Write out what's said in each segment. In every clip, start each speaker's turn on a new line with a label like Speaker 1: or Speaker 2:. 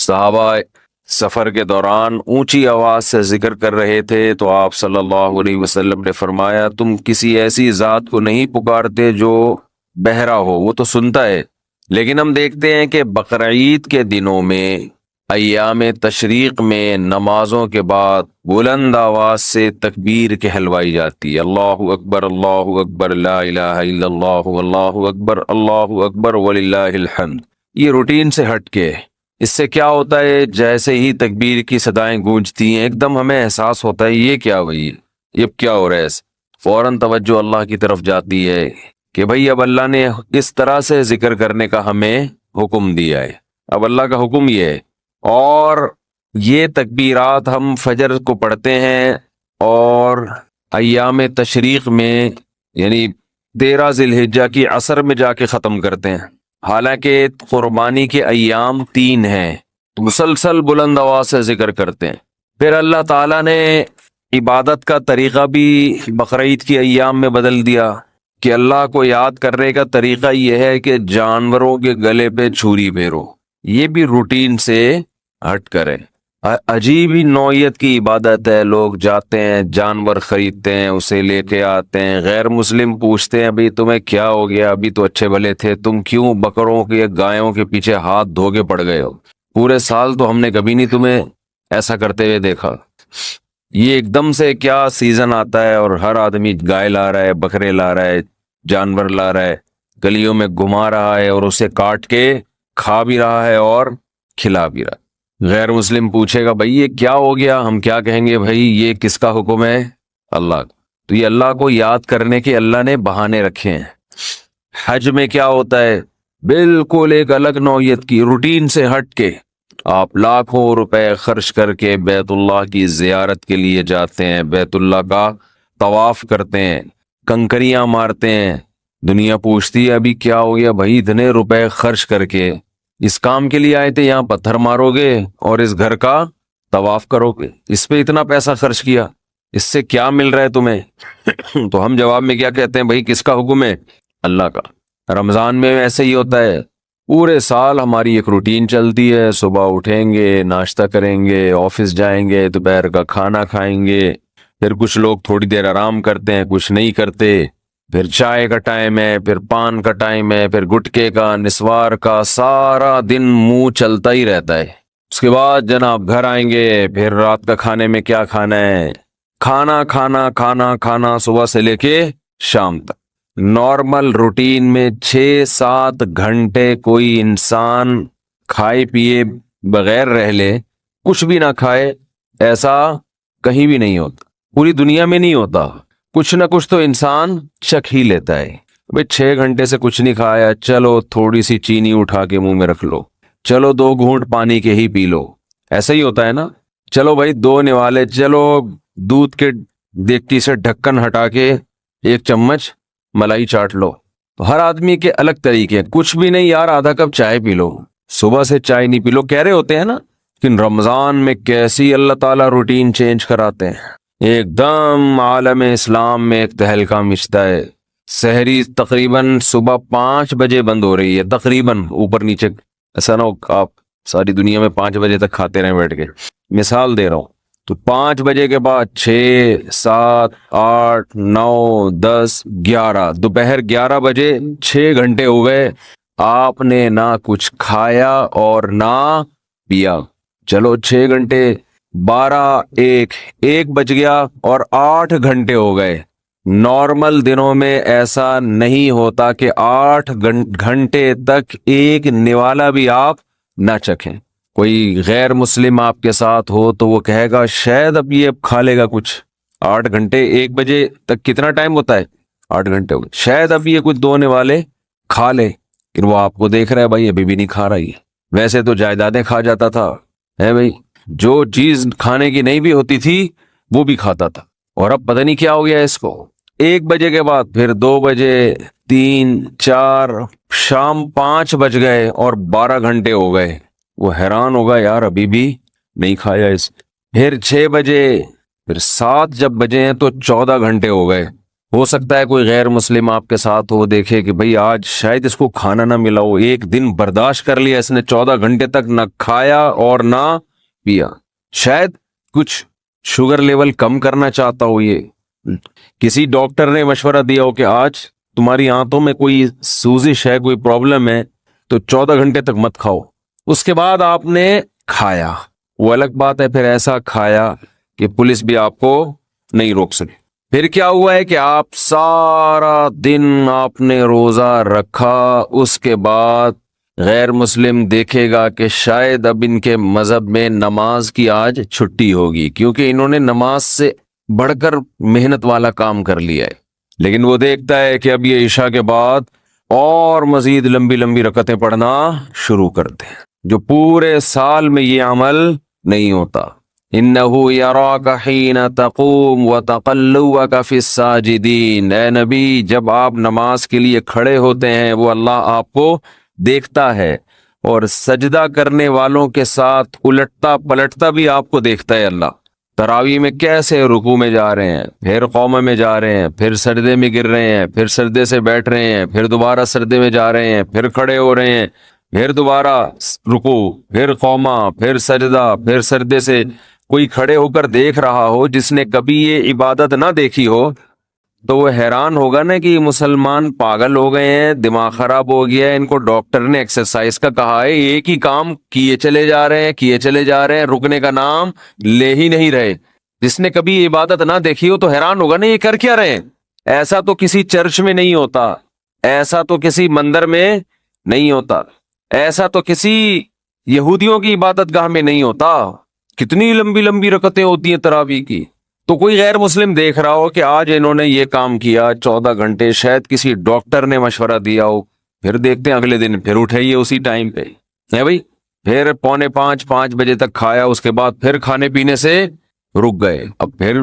Speaker 1: صحابہ سفر کے دوران اونچی آواز سے ذکر کر رہے تھے تو آپ صلی اللہ علیہ وسلم نے فرمایا تم کسی ایسی ذات کو نہیں پکارتے جو بہرا ہو، وہ تو سنتا ہے۔ لیکن ہم دیکھتے ہیں کہ بقرعید کے دنوں میں، ایام تشریق میں، نمازوں کے بعد بلند آواز سے تکبیر کہلوائی جاتی ہے، اللہ اکبر لا الہ الا اللہ اللہ اکبر وللہ الحمد۔ یہ روٹین سے ہٹ کے اس سے کیا ہوتا ہے، جیسے ہی تکبیر کی صدائیں گونجتی ہیں ایک دم ہمیں احساس ہوتا ہے یہ کیا بھائی، یہ کیا ہو رہا ہے، فوراً توجہ اللہ کی طرف جاتی ہے کہ بھائی اب اللہ نے اس طرح سے ذکر کرنے کا ہمیں حکم دیا ہے، اب اللہ کا حکم یہ ہے۔ اور یہ تکبیرات ہم فجر کو پڑھتے ہیں اور ایام تشریق میں، یعنی 13 ذی الحجہ کی عصر میں جا کے ختم کرتے ہیں، حالانکہ قربانی کے ایام 3 ہیں، مسلسل بلند آواز سے ذکر کرتے ہیں۔ پھر اللہ تعالیٰ نے عبادت کا طریقہ بھی بقرعید کی ایام میں بدل دیا کہ اللہ کو یاد کرنے کا طریقہ یہ ہے کہ جانوروں کے گلے پہ چھری پھیرو، یہ بھی روٹین سے ہٹ کرے۔ عجیب ہی نوعیت کی عبادت ہے، لوگ جاتے ہیں جانور خریدتے ہیں، اسے لے کے آتے ہیں، غیر مسلم پوچھتے ہیں ابھی تمہیں کیا ہو گیا، ابھی تو اچھے بھلے تھے، تم کیوں بکروں کے گایوں کے پیچھے ہاتھ دھو کے پڑ گئے ہو، پورے سال تو ہم نے کبھی نہیں تمہیں ایسا کرتے ہوئے دیکھا۔ یہ ایک دم سے کیا سیزن آتا ہے اور ہر آدمی گائے لا رہا ہے، بکرے لا رہا ہے، جانور لا رہا ہے، گلیوں میں گھما رہا ہے اور اسے کاٹ کے کھا بھی رہا ہے اور کھلا بھی رہا ہے۔ غیر مسلم پوچھے گا بھائی یہ کیا ہو گیا، ہم کیا کہیں گے، بھائی یہ کس کا حکم ہے، اللہ کا۔ تو یہ اللہ کو یاد کرنے کے اللہ نے بہانے رکھے ہیں۔ حج میں کیا ہوتا ہے، بالکل ایک الگ نوعیت کی روٹین سے ہٹ کے آپ لاکھوں روپے خرچ کر کے بیت اللہ کی زیارت کے لیے جاتے ہیں، بیت اللہ کا طواف کرتے ہیں، کنکریاں مارتے ہیں، دنیا پوچھتی ہے ابھی کیا ہو گیا، بھائی اتنے روپے خرچ کر کے اس کام کے لیے آئے تھے، یہاں پتھر مارو گے اور اس گھر کا طواف کرو گے، اس پہ اتنا پیسہ خرچ کیا، اس سے کیا مل رہا ہے تمہیں؟ تو ہم جواب میں کیا کہتے ہیں، بھائی کس کا حکم ہے، اللہ کا۔ رمضان میں ایسے ہی ہوتا ہے، پورے سال ہماری ایک روٹین چلتی ہے، صبح اٹھیں گے، ناشتہ کریں گے، آفس جائیں گے، دوپہر کا کھانا کھائیں گے، پھر کچھ لوگ تھوڑی دیر آرام کرتے ہیں، کچھ نہیں کرتے، پھر چائے کا ٹائم ہے، پھر پان کا ٹائم ہے، پھر گٹکے کا، نسوار کا، سارا دن منہ چلتا ہی رہتا ہے۔ اس کے بعد جناب گھر آئیں گے، پھر رات کا کھانے میں کیا کھانا ہے، کھانا کھانا کھانا کھانا صبح سے لے کے شام تک۔ نارمل روٹین میں 6-7 گھنٹے کوئی انسان کھائے پیے بغیر رہ لے، کچھ بھی نہ کھائے، ایسا کہیں بھی نہیں ہوتا، پوری دنیا میں نہیں ہوتا۔ کچھ نہ کچھ تو انسان چکھ ہی لیتا ہے۔ بھئی 6 گھنٹے سے کچھ نہیں کھایا، چلو تھوڑی سی چینی اٹھا کے منہ میں رکھ لو، چلو 2 گھونٹ پانی کے ہی پی لو، ایسا ہی ہوتا ہے نا۔ چلو بھائی 2 نوالے، چلو دودھ کے دیگچی سے ڈھکن ہٹا کے 1 چمچ ملائی چاٹ لو۔ تو ہر آدمی کے الگ طریقے، کچھ بھی نہیں یار آدھا کپ چائے پی لو، صبح سے چائے نہیں پی لو، کہہ رہے ہوتے ہیں نا۔ لیکن رمضان میں کیسی اللہ تعالیٰ روٹین چینج کراتے ہیں، ایک دم عالم اسلام میں ایک تہلکہ مچتا ہے۔ سحری تقریباً صبح 5 بجے بند ہو رہی ہے، تقریباً، اوپر نیچے، ایسا نہ ہو آپ ساری دنیا میں 5 بجے تک کھاتے رہیں بیٹھ کے، مثال دے رہا ہوں۔ تو 5 بجے کے بعد 6 7 8 9 10 11، دوپہر 11 بجے 6 گھنٹے ہو گئے، آپ نے نہ کچھ کھایا اور نہ پیا۔ چلو 6 گھنٹے، 12 1 بج گیا اور 8 گھنٹے ہو گئے۔ نارمل دنوں میں ایسا نہیں ہوتا کہ 8 گھنٹے تک ایک نوالا بھی آپ نہ چکھیں۔ کوئی غیر مسلم آپ کے ساتھ ہو تو وہ کہے گا شاید اب یہ کھا لے گا کچھ، 8 گھنٹے، 1 بجے تک کتنا ٹائم ہوتا ہے، 8 گھنٹے ہو گئے، شاید اب یہ کچھ 2 نوالے کھا لے، پھر وہ آپ کو دیکھ رہا ہے بھائی ابھی بھی نہیں کھا رہی ہے، ویسے تو جائیدادیں کھا جاتا تھا، ہے بھائی، جو چیز کھانے کی نہیں بھی ہوتی تھی وہ بھی کھاتا تھا، اور اب پتہ نہیں کیا ہو گیا اس کو۔ 1 بجے کے بعد پھر 2 بجے، 3 4، شام 5 بج گئے اور 12 گھنٹے ہو گئے، وہ حیران ہوگا یار ابھی بھی نہیں کھایا اس۔ پھر 6 بجے، پھر 7 جب بجے ہیں تو 14 گھنٹے ہو گئے، ہو سکتا ہے کوئی غیر مسلم آپ کے ساتھ ہو, دیکھے کہ بھئی آج شاید اس کو کھانا نہ ملا ہو, ایک دن برداشت کر لیا اس نے, 14 گھنٹے تک نہ کھایا اور نہ پیا, شاید کچھ شوگر لیول کم کرنا چاہتا ہو, یہ کسی ڈاکٹر نے مشورہ دیا ہو کہ آج تمہاری آنتوں میں کوئی سوزش ہے, کوئی پرابلم ہے, تو 14 گھنٹے تک مت کھاؤ. اس کے بعد آپ نے کھایا, وہ الگ بات ہے, پھر ایسا کھایا کہ پولیس بھی آپ کو نہیں روک سکے. پھر کیا ہوا ہے کہ آپ سارا دن آپ نے روزہ رکھا, اس کے بعد غیر مسلم دیکھے گا کہ شاید اب ان کے مذہب میں نماز کی آج چھٹی ہوگی, کیونکہ انہوں نے نماز سے بڑھ کر محنت والا کام کر لیا ہے. لیکن وہ دیکھتا ہے کہ اب یہ عشاء کے بعد اور مزید لمبی لمبی رکعتیں پڑھنا شروع کرتے ہیں, جو پورے سال میں یہ عمل نہیں ہوتا. انہو یراک حین تقوم وتقلبک فی الساجدین, اے نبی جب آپ نماز کے لیے کھڑے ہوتے ہیں وہ اللہ آپ کو دیکھتا ہے, اور سجدہ کرنے والوں کے ساتھ الٹتا پلٹتا بھی آپ کو دیکھتا ہے اللہ. تراویح میں کیسے رکوع میں جا رہے ہیں, پھر قومہ میں جا رہے ہیں, پھر سجدے میں گر رہے ہیں, پھر سجدے سے بیٹھ رہے ہیں, پھر دوبارہ سجدے میں جا رہے ہیں, پھر کھڑے ہو رہے ہیں, پھر دوبارہ رکوع, پھر قومہ, پھر سجدہ, پھر سجدے سے. کوئی کھڑے ہو کر دیکھ رہا ہو جس نے کبھی یہ عبادت نہ دیکھی ہو تو وہ حیران ہوگا نا کہ یہ مسلمان پاگل ہو گئے ہیں, دماغ خراب ہو گیا ہے, ان کو ڈاکٹر نے ایکسرسائز کا کہا ہے, ایک ہی کام کیے چلے جا رہے ہیں, کیے چلے جا رہے ہیں, رکنے کا نام لے ہی نہیں رہے. جس نے کبھی یہ عبادت نہ دیکھی ہو تو حیران ہوگا نا یہ کر کیا رہے ہیں. ایسا تو کسی چرچ میں نہیں ہوتا, ایسا تو کسی مندر میں نہیں ہوتا, ایسا تو کسی یہودیوں کی عبادت گاہ میں نہیں ہوتا. کتنی لمبی لمبی رکعتیں ہوتی ہیں تراویح کی. تو کوئی غیر مسلم دیکھ رہا ہو کہ آج انہوں نے یہ کام کیا 14 گھنٹے, شاید کسی ڈاکٹر نے مشورہ دیا ہو, پھر دیکھتے ہیں اگلے دن پھر اٹھائیے اسی ٹائم پہ ہے بھائی, پھر 4:45 5 بجے تک کھایا, اس کے بعد پھر کھانے پینے سے رک گئے, اب پھر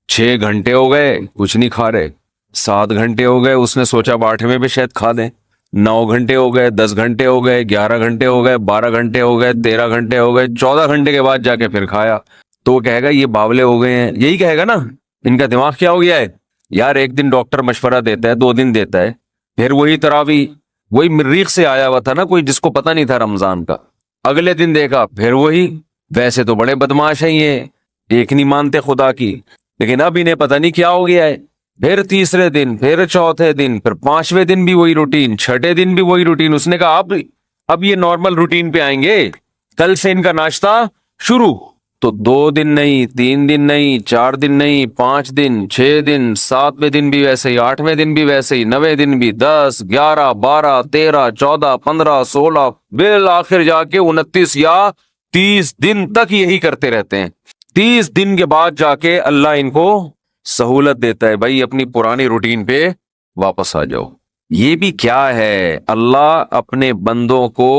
Speaker 1: 6 گھنٹے ہو گئے کچھ نہیں کھا رہے, 7 گھنٹے ہو گئے, اس نے سوچا 8ویں پہ شاید کھا دیں, 9 گھنٹے ہو گئے, 10 گھنٹے ہو گئے, 11 گھنٹے ہو گئے, 12 گھنٹے ہو گئے, 13 گھنٹے ہو گئے, 14 گھنٹے کے بعد جا کے پھر کھایا. تو وہ کہے گا یہ باولے ہو گئے ہیں, یہی کہے گا نا, ان کا دماغ کیا ہو گیا ہے یار. ایک دن ڈاکٹر مشورہ دیتا ہے, 2 دن دیتا ہے, پھر وہی تراویح, وہی مریخ سے آیا ہوا تھا نا کوئی جس کو پتہ نہیں تھا رمضان کا, اگلے دن دیکھا پھر وہی. ویسے تو بڑے بدماش ہیں یہ, ایک نہیں مانتے خدا کی, لیکن اب انہیں پتہ نہیں کیا ہو گیا ہے. پھر تیسرے دن, پھر چوتھے دن, پھر 5ویں دن بھی وہی روٹین, 6ٹھے دن بھی وہی روٹین. اس نے کہا اب یہ نارمل روٹین پہ آئیں گے, کل سے ان کا ناشتہ شروع. تو 2 دن نہیں, 3 دن نہیں, 4 دن نہیں, 5 دن, 6 دن, 7ویں دن بھی ویسے ہی, 8ویں دن بھی ویسے ہی, 9ویں دن بھی, 10 11 12 13 14 15 16, بالآخر جا کے 29 یا 30 دن تک یہی کرتے رہتے ہیں. 30 دن کے بعد جا کے اللہ ان کو سہولت دیتا ہے, بھائی اپنی پرانی روٹین پہ واپس آ جاؤ. یہ بھی کیا ہے, اللہ اپنے بندوں کو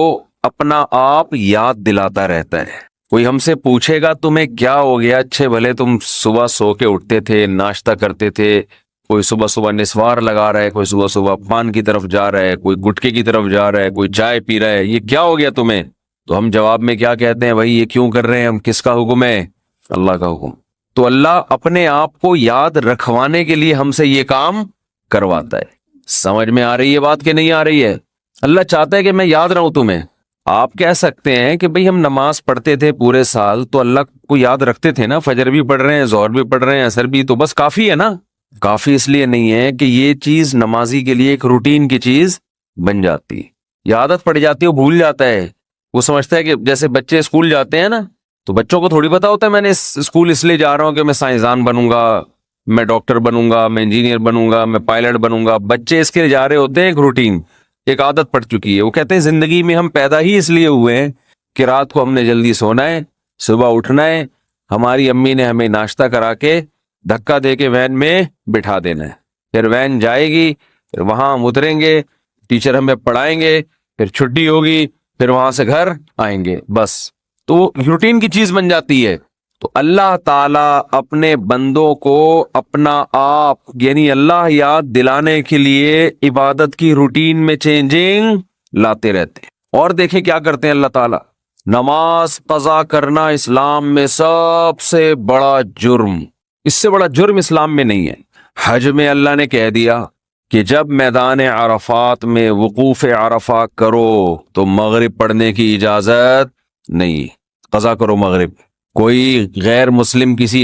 Speaker 1: اپنا آپ یاد دلاتا رہتا ہے. کوئی ہم سے پوچھے گا تمہیں کیا ہو گیا, اچھے بھلے تم صبح سو کے اٹھتے تھے, ناشتہ کرتے تھے, کوئی صبح صبح نسوار لگا رہا ہے, کوئی صبح صبح پان کی طرف جا رہا ہے, کوئی گٹکے کی طرف جا رہا ہے, کوئی چائے پی رہا ہے, یہ کیا ہو گیا تمہیں؟ تو ہم جواب میں کیا کہتے ہیں, بھائی یہ کیوں کر رہے ہیں ہم, کس کا حکم ہے؟ اللہ کا حکم. تو اللہ اپنے آپ کو یاد رکھوانے کے لیے ہم سے یہ کام کرواتا ہے. سمجھ میں آ رہی ہے بات کہ نہیں آ رہی ہے؟ اللہ چاہتا ہے کہ میں یاد رہوں تمہیں. آپ کہہ سکتے ہیں کہ بھئی ہم نماز پڑھتے تھے پورے سال تو اللہ کو یاد رکھتے تھے نا, فجر بھی پڑھ رہے ہیں, ظہر بھی پڑھ رہے ہیں, عصر بھی, تو بس کافی ہے نا. کافی اس لیے نہیں ہے کہ یہ چیز نمازی کے لیے ایک روٹین کی چیز بن جاتی, یہ عادت پڑ جاتی ہے, وہ بھول جاتا ہے. وہ سمجھتا ہے کہ جیسے بچے اسکول جاتے ہیں نا, تو بچوں کو تھوڑی پتا ہوتا ہے میں نے اسکول اس لیے جا رہا ہوں کہ میں سائنسدان بنوں گا, میں ڈاکٹر بنوں گا, میں انجینئر بنوں گا, میں پائلٹ بنوں گا. بچے اس کے لیے جا رہے ہوتے ہیں, ایک روٹین, ایک عادت پڑ چکی ہے. وہ کہتے ہیں زندگی میں ہم پیدا ہی اس لیے ہوئے ہیں کہ رات کو ہم نے جلدی سونا ہے, صبح اٹھنا ہے, ہماری امی نے ہمیں ناشتہ کرا کے دھکا دے کے وین میں بٹھا دینا ہے, پھر وین جائے گی, پھر وہاں ہم اتریں گے, ٹیچر ہمیں پڑھائیں گے, پھر چھٹی ہوگی, پھر وہاں سے گھر آئیں گے, بس. تو روٹین کی چیز بن جاتی ہے. تو اللہ تعالیٰ اپنے بندوں کو اپنا آپ یعنی اللہ یاد دلانے کے لیے عبادت کی روٹین میں چینجنگ لاتے رہتے ہیں. اور دیکھیں کیا کرتے ہیں اللہ تعالیٰ, نماز قضا کرنا اسلام میں سب سے بڑا جرم, اس سے بڑا جرم اسلام میں نہیں ہے. حج میں اللہ نے کہہ دیا کہ جب میدان عرفات میں وقوف عرفہ کرو تو مغرب پڑھنے کی اجازت نہیں، قضا کرو مغرب۔ کوئی غیر مسلم کسی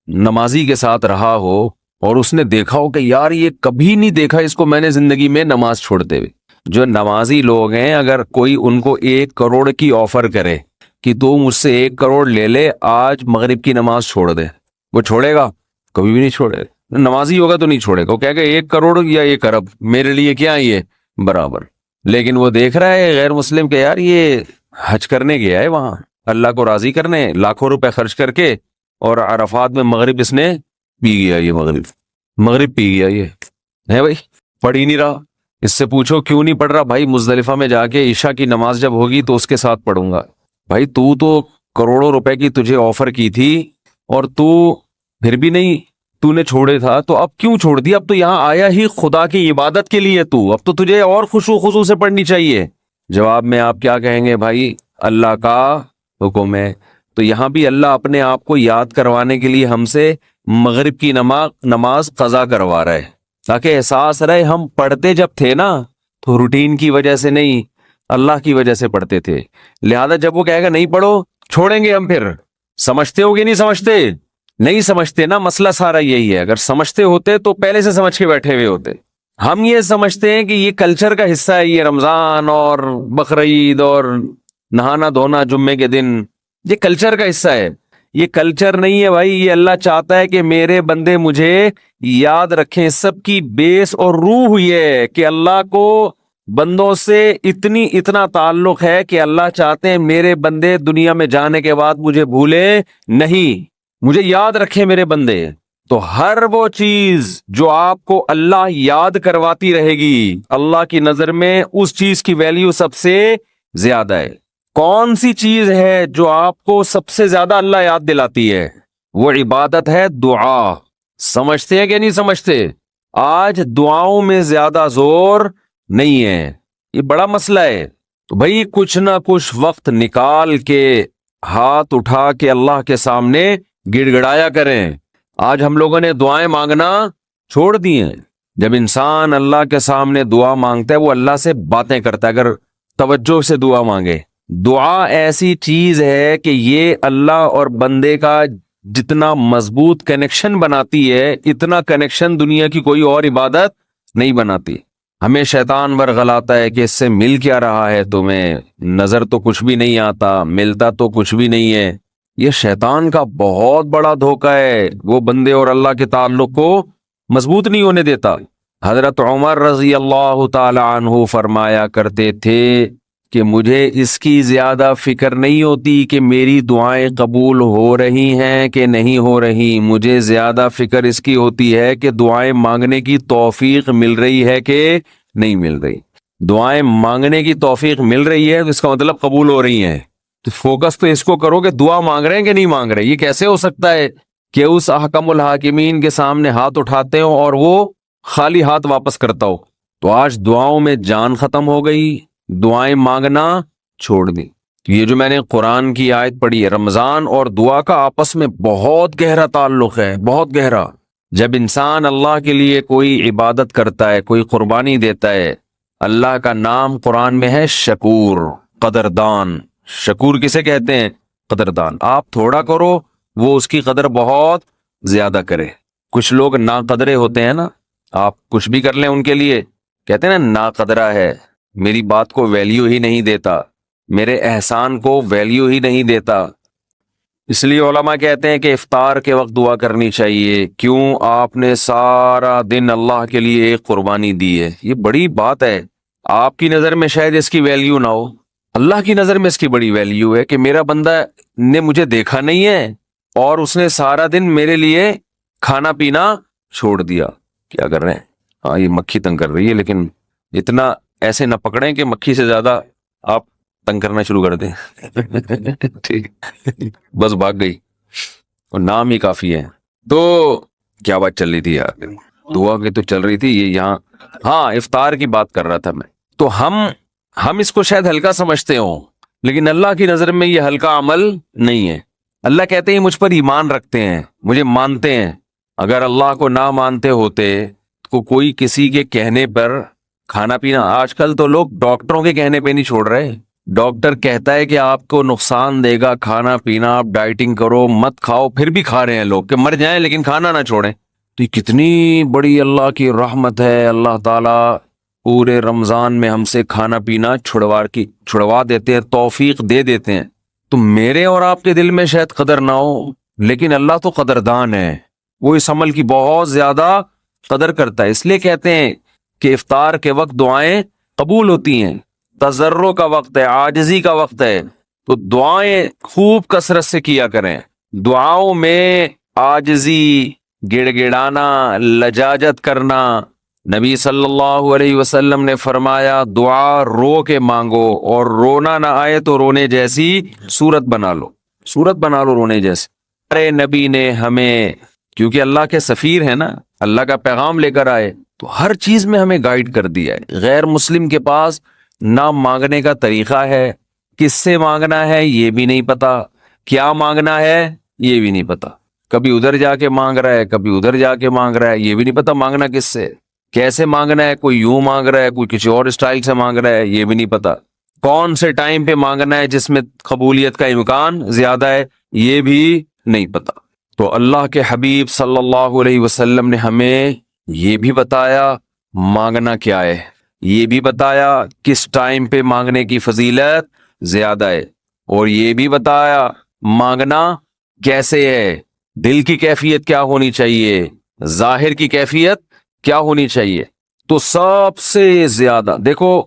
Speaker 1: نمازی کے ساتھ رہا ہو اور اس نے دیکھا ہو کہ یار یہ کبھی نہیں دیکھا اس کو میں نے زندگی میں نماز چھوڑتے ہوئے، جو نمازی لوگ ہیں اگر کوئی ان کو 1 کروڑ کی آفر کرے کہ تو مجھ سے 1 کروڑ لے لے آج مغرب کی نماز چھوڑ دے، وہ چھوڑے گا؟ کبھی بھی نہیں چھوڑے گا۔ نمازی ہوگا تو نہیں چھوڑے گا، وہ کہے گا 1 کروڑ یا 1 ارب میرے لیے کیا یہ برابر۔ لیکن وہ دیکھ رہا ہے غیر مسلم کہ یار یہ حج کرنے گیا ہے وہاں اللہ کو راضی کرنے، لاکھوں روپے خرچ کر کے، اور عرفات میں مغرب اس نے پی گیا، یہ مغرب پی گیا، یہ ہے بھائی پڑھ ہی نہیں رہا۔ اس سے پوچھو کیوں نہیں پڑھ رہا؟ بھائی مزدلفہ میں جا کے عشاء کی نماز جب ہوگی تو اس کے ساتھ پڑھوں گا۔ بھائی تو کروڑوں روپے کی تجھے آفر کی تھی اور تو پھر بھی نہیں، تو نے چھوڑے تھا تو اب کیوں چھوڑ دیا؟ اب تو یہاں آیا ہی خدا کی عبادت کے لیے، اب تو تجھے اور خشوع خضوع سے پڑھنی چاہیے۔ جواب میں آپ کیا کہیں گے؟ بھائی اللہ کا حکم ہے۔ تو یہاں بھی اللہ اپنے آپ کو یاد کروانے کے لیے ہم سے مغرب کی نماز قضا کروا رہا ہے، تاکہ احساس رہے ہم پڑھتے جب تھے نا تو روٹین کی وجہ سے نہیں، اللہ کی وجہ سے پڑھتے تھے۔ لہذا جب وہ کہے گا نہیں پڑھو، چھوڑیں گے ہم۔ پھر سمجھتے ہو گے؟ نہیں سمجھتے؟ نہیں سمجھتے نا، مسئلہ سارا یہی ہے۔ اگر سمجھتے ہوتے تو پہلے سے سمجھ کے بیٹھے ہوئے ہوتے۔ ہم یہ سمجھتے ہیں کہ یہ کلچر کا حصہ ہے، یہ رمضان اور بقرعید اور نہانا دھونا جمعے کے دن، یہ کلچر کا حصہ ہے۔ یہ کلچر نہیں ہے بھائی، یہ اللہ چاہتا ہے کہ میرے بندے مجھے یاد رکھیں۔ سب کی بیس اور روح یہ ہے کہ اللہ کو بندوں سے اتنا تعلق ہے کہ اللہ چاہتے ہیں میرے بندے دنیا میں جانے کے بعد مجھے بھولے نہیں، مجھے یاد رکھیں میرے بندے۔ تو ہر وہ چیز جو آپ کو اللہ یاد کرواتی رہے گی، اللہ کی نظر میں اس چیز کی ویلیو سب سے زیادہ ہے۔ کون سی چیز ہے جو آپ کو سب سے زیادہ اللہ یاد دلاتی ہے؟ وہ عبادت ہے، دعا۔ سمجھتے ہیں کہ نہیں سمجھتے؟ آج دعاؤں میں زیادہ زور نہیں ہے، یہ بڑا مسئلہ ہے۔ تو بھائی کچھ نہ کچھ وقت نکال کے ہاتھ اٹھا کے اللہ کے سامنے گڑ گڑایا کریں۔ آج ہم لوگوں نے دعائیں مانگنا چھوڑ دی ہیں۔ جب انسان اللہ کے سامنے دعا مانگتا ہے وہ اللہ سے باتیں کرتا ہے، اگر توجہ سے دعا مانگے۔ دعا ایسی چیز ہے کہ یہ اللہ اور بندے کا جتنا مضبوط کنیکشن بناتی ہے، اتنا کنیکشن دنیا کی کوئی اور عبادت نہیں بناتی۔ ہمیں شیطان ورغلاتا ہے کہ اس سے مل کیا رہا ہے تمہیں، نظر تو کچھ بھی نہیں آتا، ملتا تو کچھ بھی نہیں ہے۔ یہ شیطان کا بہت بڑا دھوکہ ہے، وہ بندے اور اللہ کے تعلق کو مضبوط نہیں ہونے دیتا۔ حضرت عمر رضی اللہ تعالی عنہ فرمایا کرتے تھے کہ مجھے اس کی زیادہ فکر نہیں ہوتی کہ میری دعائیں قبول ہو رہی ہیں کہ نہیں ہو رہی، مجھے زیادہ فکر اس کی ہوتی ہے کہ دعائیں مانگنے کی توفیق مل رہی ہے کہ نہیں مل رہی۔ دعائیں مانگنے کی توفیق مل رہی ہے تو اس کا مطلب قبول ہو رہی ہیں۔ تو فوکس تو اس کو کرو کہ دعا مانگ رہے ہیں کہ نہیں مانگ رہے۔ یہ کیسے ہو سکتا ہے کہ اس احکم الحاکمین کے سامنے ہاتھ اٹھاتے ہوں اور وہ خالی ہاتھ واپس کرتا ہو؟ تو آج دعاؤں میں جان ختم ہو گئی، دعائیں مانگنا چھوڑ دی۔ یہ جو میں نے قرآن کی آیت پڑھی ہے، رمضان اور دعا کا آپس میں بہت گہرا تعلق ہے، بہت گہرا۔ جب انسان اللہ کے لیے کوئی عبادت کرتا ہے، کوئی قربانی دیتا ہے، اللہ کا نام قرآن میں ہے شکور، قدردان۔ شکور کسے کہتے ہیں؟ قدردان۔ آپ تھوڑا کرو وہ اس کی قدر بہت زیادہ کرے۔ کچھ لوگ ناقدرے ہوتے ہیں نا، آپ کچھ بھی کر لیں ان کے لیے کہتے ہیں نا ناقدرہ ہے، میری بات کو ویلیو ہی نہیں دیتا، میرے احسان کو ویلیو ہی نہیں دیتا۔ اس لیے علماء کہتے ہیں کہ افطار کے وقت دعا کرنی چاہیے، کیوں؟ آپ نے سارا دن اللہ کے لیے ایک قربانی دی ہے۔ یہ بڑی بات ہے۔ آپ کی نظر میں شاید اس کی ویلیو نہ ہو، اللہ کی نظر میں اس کی بڑی ویلیو ہے کہ میرا بندہ نے مجھے دیکھا نہیں ہے اور اس نے سارا دن میرے لیے کھانا پینا چھوڑ دیا۔ کیا کر رہے ہیں؟ ہاں یہ مکھی تنگ کر رہی ہے، لیکن اتنا ایسے نہ پکڑیں کہ مکھی سے زیادہ آپ تنگ کرنا شروع کر دیں۔ ٹھیک، بس بھاگ گئی، اور نام ہی کافی ہے۔ تو کیا بات چل رہی تھی یار؟ دعا کی تو چل رہی تھی، یہ یہاں ہاں افطار کی بات کر رہا تھا میں۔ تو ہم اس کو شاید ہلکا سمجھتے ہوں، لیکن اللہ کی نظر میں یہ ہلکا عمل نہیں ہے۔ اللہ کہتے ہیں مجھ پر ایمان رکھتے ہیں، مجھے مانتے ہیں، اگر اللہ کو نہ مانتے ہوتے تو کوئی کسی کے کہنے پر کھانا پینا، آج کل تو لوگ ڈاکٹروں کے کہنے پہ نہیں چھوڑ رہے. ڈاکٹر کہتا ہے کہ آپ کو نقصان دے گا کھانا پینا، آپ ڈائٹنگ کرو، مت کھاؤ، پھر بھی کھا رہے ہیں لوگ کہ مر جائیں لیکن کھانا نہ چھوڑیں. تو یہ کتنی بڑی اللہ کی رحمت ہے. اللہ تعالیٰ پورے رمضان میں ہم سے کھانا پینا چھڑوا دیتے ہیں، توفیق دے دیتے ہیں. تو میرے اور آپ کے دل میں شاید قدر نہ ہو، لیکن اللہ تو قدردان ہے، وہ اس عمل کی بہت زیادہ قدر کرتا ہے. اس لیے کہتے ہیں کہ افطار کے وقت دعائیں قبول ہوتی ہیں. تضرع کا وقت ہے، عاجزی کا وقت ہے، تو دعائیں خوب کثرت سے کیا کریں. دعاؤں میں عاجزی، گڑ گڑانا، لجاجت کرنا. نبی صلی اللہ علیہ وسلم نے فرمایا دعا رو کے مانگو، اور رونا نہ آئے تو رونے جیسی صورت بنا لو، رونے جیسی. ارے نبی نے ہمیں، کیونکہ اللہ کے سفیر ہیں نا، اللہ کا پیغام لے کر آئے، تو ہر چیز میں ہمیں گائیڈ کر دیا ہے. غیر مسلم کے پاس نہ مانگنے کا طریقہ ہے، کس سے مانگنا ہے یہ بھی نہیں پتا، کیا مانگنا ہے یہ بھی نہیں پتا. کبھی ادھر جا کے مانگ رہا ہے، کبھی ادھر جا کے مانگ رہا ہے، یہ بھی نہیں پتا مانگنا کس سے، کیسے مانگنا ہے. کوئی یوں مانگ رہا ہے، کوئی کسی اور اسٹائل سے مانگ رہا ہے، یہ بھی نہیں پتا. کون سے ٹائم پہ مانگنا ہے جس میں قبولیت کا امکان زیادہ ہے، یہ بھی نہیں پتا. تو اللہ کے حبیب صلی اللہ علیہ وسلم نے ہمیں یہ بھی بتایا مانگنا کیا ہے، یہ بھی بتایا کس ٹائم پہ مانگنے کی فضیلت زیادہ ہے، اور یہ بھی بتایا مانگنا کیسے ہے، دل کی کیفیت کیا ہونی چاہیے، ظاہر کی کیفیت کیا ہونی چاہیے. تو سب سے زیادہ دیکھو،